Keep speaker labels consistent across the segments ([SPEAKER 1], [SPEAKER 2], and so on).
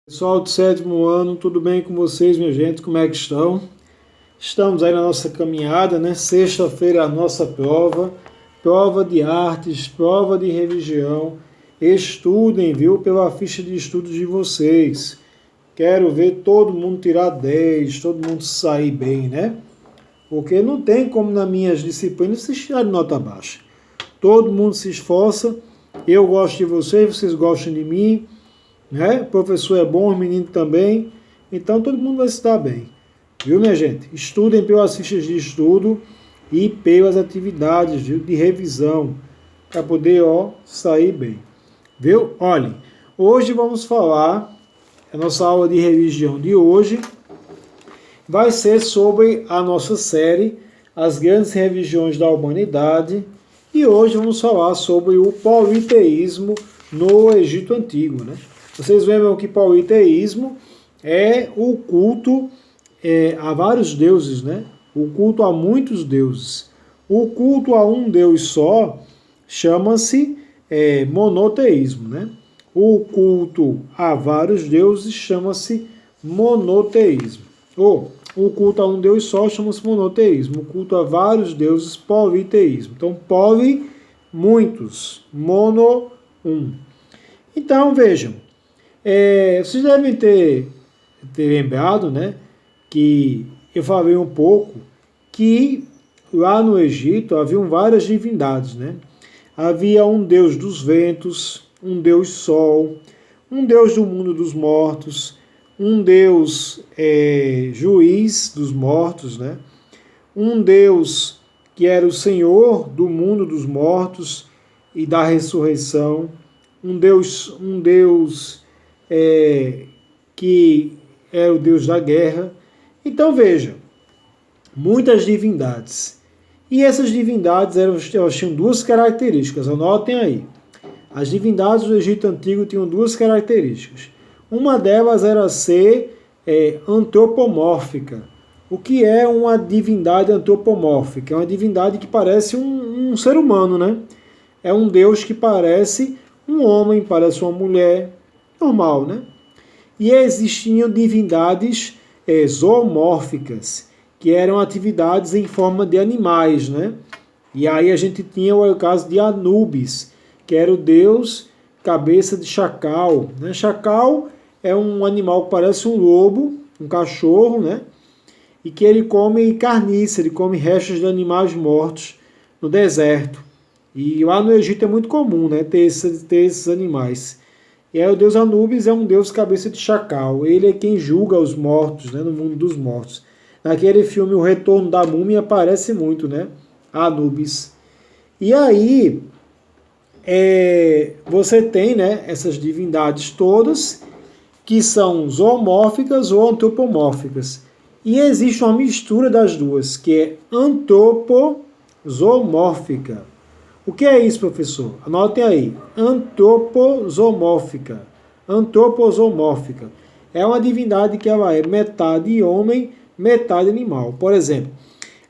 [SPEAKER 1] Pessoal do sétimo ano, tudo bem com vocês, minha gente? Como é que estão? Estamos aí na nossa caminhada, né? Sexta-feira é a nossa prova de artes, prova de religião. Estudem, viu, pela ficha de estudos de vocês. Quero ver todo mundo tirar 10, todo mundo sair bem, né? Porque não tem como nas minhas disciplinas vocês tirarem nota baixa. Todo mundo se esforça, eu gosto de vocês, vocês gostam de mim, né? O professor é bom, o menino também, então todo mundo vai se dar bem. Viu, minha gente? Estudem pelas fichas de estudo e pelas atividades de revisão, para poder, sair bem. Viu? Olhem, hoje vamos falar, a nossa aula de religião de hoje vai ser sobre a nossa série As Grandes Religiões da Humanidade, e hoje vamos falar sobre o politeísmo no Egito Antigo, né? Vocês lembram que politeísmo é o culto a vários deuses, né? O culto a muitos deuses. O culto a um Deus só chama-se monoteísmo, né? O culto a vários deuses chama-se monoteísmo. Ou o culto a um Deus só chama-se monoteísmo. O culto a vários deuses, politeísmo. Então, poli, muitos. Mono, um. Então, vejam. Vocês devem ter lembrado, né, que eu falei um pouco que lá no Egito haviam várias divindades, né? Havia um deus dos ventos, um deus sol, um deus do mundo dos mortos, um deus juiz dos mortos, né? Um deus que era o senhor do mundo dos mortos e da ressurreição, um deus que era o deus da guerra. Então veja, muitas divindades. E essas divindades elas tinham duas características, anotem aí. As divindades do Egito Antigo tinham duas características. Uma delas era ser antropomórfica. O que é uma divindade antropomórfica? É uma divindade que parece um ser humano, né? É um deus que parece um homem, parece uma mulher, normal, né? E existiam divindades zoomórficas, que eram atividades em forma de animais, né? E aí a gente tinha o caso de Anubis, que era o deus cabeça de chacal, né? Chacal é um animal que parece um lobo, um cachorro, né? E que ele come carniça, ele come restos de animais mortos no deserto. E lá no Egito é muito comum, né, ter esses animais. E aí o deus Anubis é um deus cabeça de chacal. Ele é quem julga os mortos, né, no mundo dos mortos. Naquele filme O Retorno da Múmia aparece muito, né, Anubis. E aí você tem, né, essas divindades todas que são zoomórficas ou antropomórficas. E existe uma mistura das duas, que é antropozoomórfica. O que é isso, professor? Anotem aí. Antropozoomórfica. Antropozoomórfica. É uma divindade que ela é metade homem, metade animal. Por exemplo,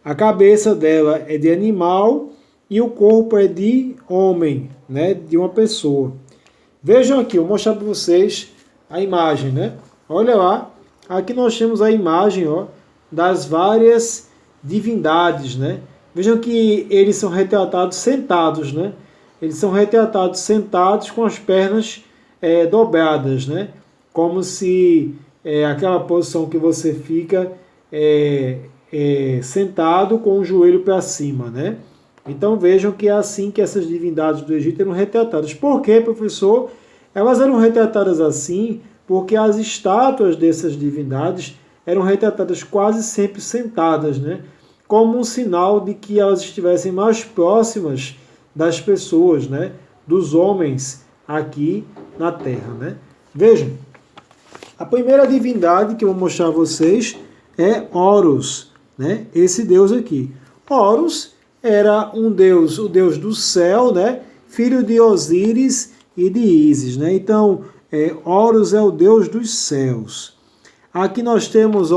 [SPEAKER 1] a cabeça dela é de animal e o corpo é de homem, né? De uma pessoa. Vejam aqui, eu vou mostrar para vocês a imagem, né? Olha lá. Aqui nós temos a imagem, das várias divindades, né? Vejam que eles são retratados sentados, né? Eles são retratados sentados com as pernas dobradas, né? Como se aquela posição que você fica sentado com o joelho para cima, né? Então vejam que é assim que essas divindades do Egito eram retratadas. Por quê, professor? Elas eram retratadas assim porque as estátuas dessas divindades eram retratadas quase sempre sentadas, né? Como um sinal de que elas estivessem mais próximas das pessoas, né? Dos homens aqui na Terra, né? Vejam, a primeira divindade que eu vou mostrar a vocês é Horus, né? Esse deus aqui. Horus era um deus, o deus do céu, né? Filho de Osíris e de Ísis, né? Então, Horus é o deus dos céus. Aqui nós temos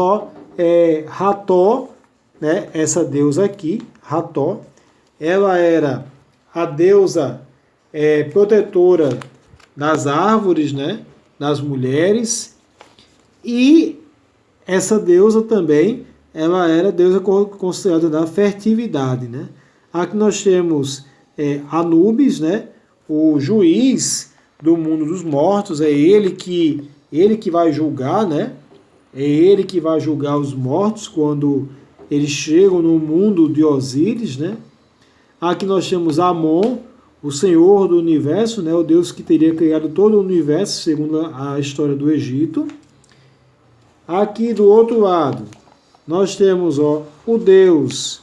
[SPEAKER 1] Rató, né? Essa deusa aqui, Rató, ela era a deusa protetora das árvores, né? Das mulheres, E essa deusa também, ela era deusa considerada da fertilidade, né? Aqui nós temos Anubis, né? O juiz do mundo dos mortos, é ele que vai julgar, né? É ele que vai julgar os mortos quando eles chegam no mundo de Osíris, né? Aqui nós temos Amon, o Senhor do Universo, né? O Deus que teria criado todo o universo, segundo a história do Egito. Aqui do outro lado, nós temos o Deus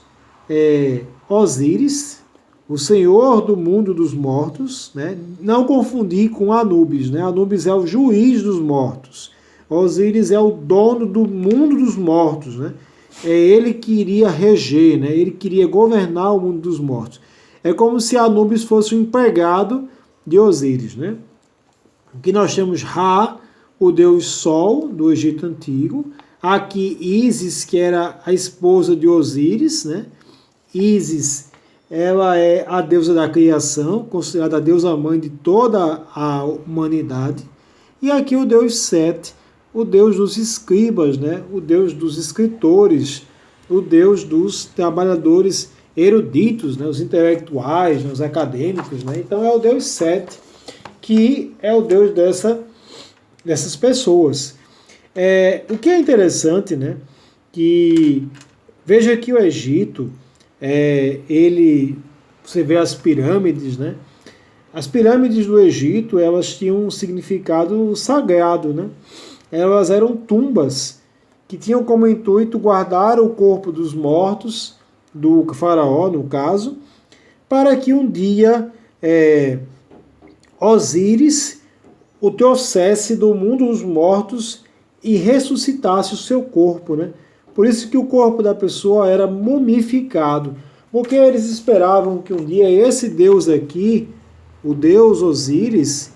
[SPEAKER 1] Osíris, o Senhor do mundo dos mortos, né? Não confundir com Anubis, né? Anubis é o juiz dos mortos. Osíris é o dono do mundo dos mortos, né? É ele que iria reger, né? Ele queria governar o mundo dos mortos. É como se Anubis fosse o empregado de Osíris, né? Aqui nós temos Ra, o deus Sol do Egito Antigo. Aqui Ísis, que era a esposa de Osíris, né? Ísis, ela é a deusa da criação, considerada a deusa mãe de toda a humanidade. E aqui o deus Sete, o deus dos escribas, né? O deus dos escritores, o deus dos trabalhadores eruditos, né? Os intelectuais, né? Os acadêmicos, né? Então é o deus Sete, que é o deus dessas pessoas. O que é interessante, né? Que veja que o Egito, você vê as pirâmides, né? As pirâmides do Egito, elas tinham um significado sagrado, né? Elas eram tumbas que tinham como intuito guardar o corpo dos mortos, do faraó, no caso, para que um dia Osíris o trouxesse do mundo dos mortos e ressuscitasse o seu corpo, né? Por isso que o corpo da pessoa era mumificado, porque eles esperavam que um dia esse Deus aqui, o Deus Osíris,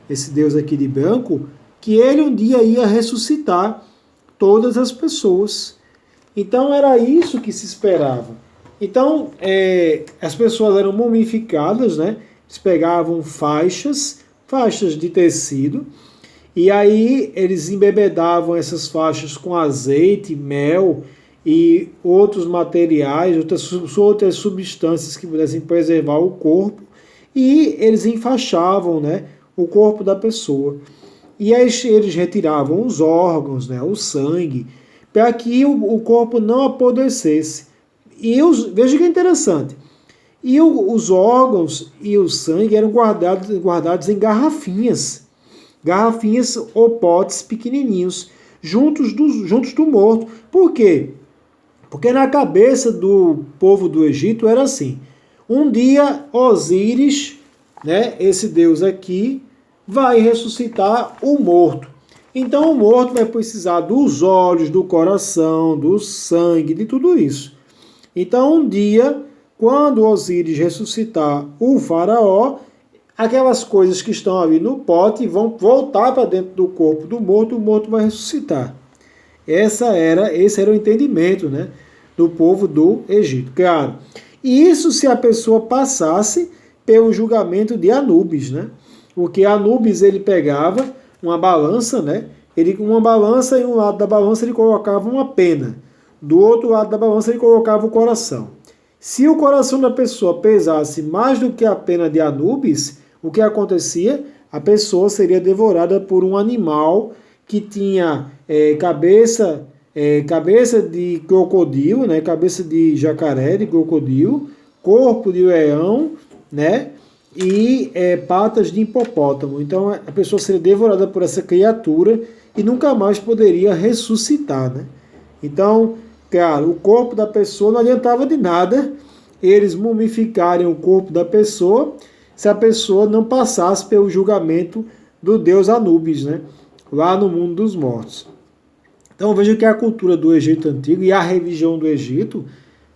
[SPEAKER 1] esse Deus aqui de branco, que ele um dia ia ressuscitar todas as pessoas. Então era isso que se esperava. Então as pessoas eram mumificadas, né? Eles pegavam faixas de tecido, e aí eles embebedavam essas faixas com azeite, mel e outros materiais, outras substâncias que pudessem preservar o corpo, e eles enfaixavam, né, o corpo da pessoa. E aí eles retiravam os órgãos, né, o sangue, para que o corpo não apodrecesse. Veja que é interessante. E os órgãos e o sangue eram guardados em garrafinhas ou potes pequenininhos, juntos do morto. Por quê? Porque na cabeça do povo do Egito era assim: um dia Osíris, né, esse deus aqui, vai ressuscitar o morto. Então o morto vai precisar dos olhos, do coração, do sangue, de tudo isso. Então um dia, quando Osíris ressuscitar o faraó, aquelas coisas que estão ali no pote vão voltar para dentro do corpo do morto, o morto vai ressuscitar. Esse era o entendimento, né, do povo do Egito. Claro, e isso se a pessoa passasse pelo julgamento de Anubis, né? Porque Anubis, ele pegava uma balança, né? Uma balança, e um lado da balança ele colocava uma pena. Do outro lado da balança ele colocava o coração. Se o coração da pessoa pesasse mais do que a pena de Anubis, o que acontecia? A pessoa seria devorada por um animal que tinha cabeça de crocodilo, né? Cabeça de jacaré, de crocodilo, corpo de leão, né? E patas de hipopótamo. Então a pessoa seria devorada por essa criatura e nunca mais poderia ressuscitar, né? Então, claro, o corpo da pessoa não adiantava de nada eles mumificarem o corpo da pessoa se a pessoa não passasse pelo julgamento do deus Anubis, né? Lá no mundo dos mortos. Então veja que a cultura do Egito Antigo e a religião do Egito,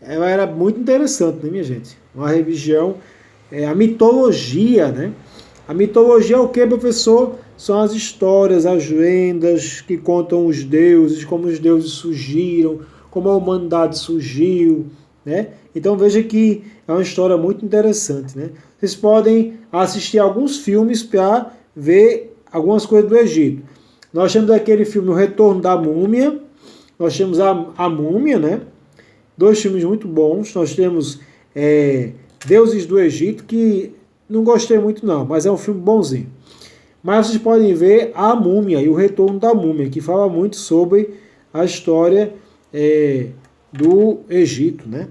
[SPEAKER 1] ela era muito interessante, né, minha gente? Uma religião, a mitologia, né? A mitologia é o que, professor? São as histórias, as lendas que contam os deuses, como os deuses surgiram, como a humanidade surgiu, né? Então veja que é uma história muito interessante, né? Vocês podem assistir alguns filmes para ver algumas coisas do Egito. Nós temos aquele filme O Retorno da Múmia, nós temos a Múmia, né? 2 filmes muito bons. Nós temos Deuses do Egito, que não gostei muito não, mas é um filme bonzinho. Mas vocês podem ver A Múmia e O Retorno da Múmia, que fala muito sobre a história do Egito, né?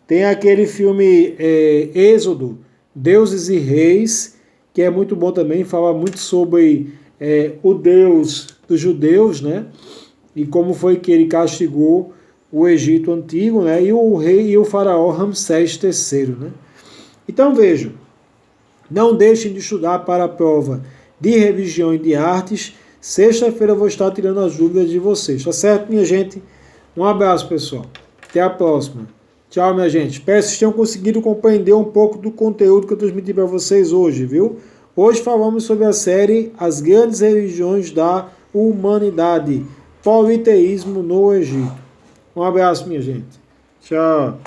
[SPEAKER 1] Tem aquele filme Êxodo, Deuses e Reis, que é muito bom também, fala muito sobre o Deus dos judeus, né? E como foi que ele castigou o Egito antigo, né? E o rei e o faraó Ramsés III, né? Então vejam, não deixem de estudar para a prova de religião e de artes. Sexta-feira eu vou estar tirando as dúvidas de vocês, tá certo, minha gente? Um abraço, pessoal. Até a próxima. Tchau, minha gente. Espero que vocês tenham conseguido compreender um pouco do conteúdo que eu transmiti para vocês hoje, viu? Hoje falamos sobre a série As Grandes Religiões da Humanidade, Politeísmo no Egito. Um abraço, minha gente. Tchau.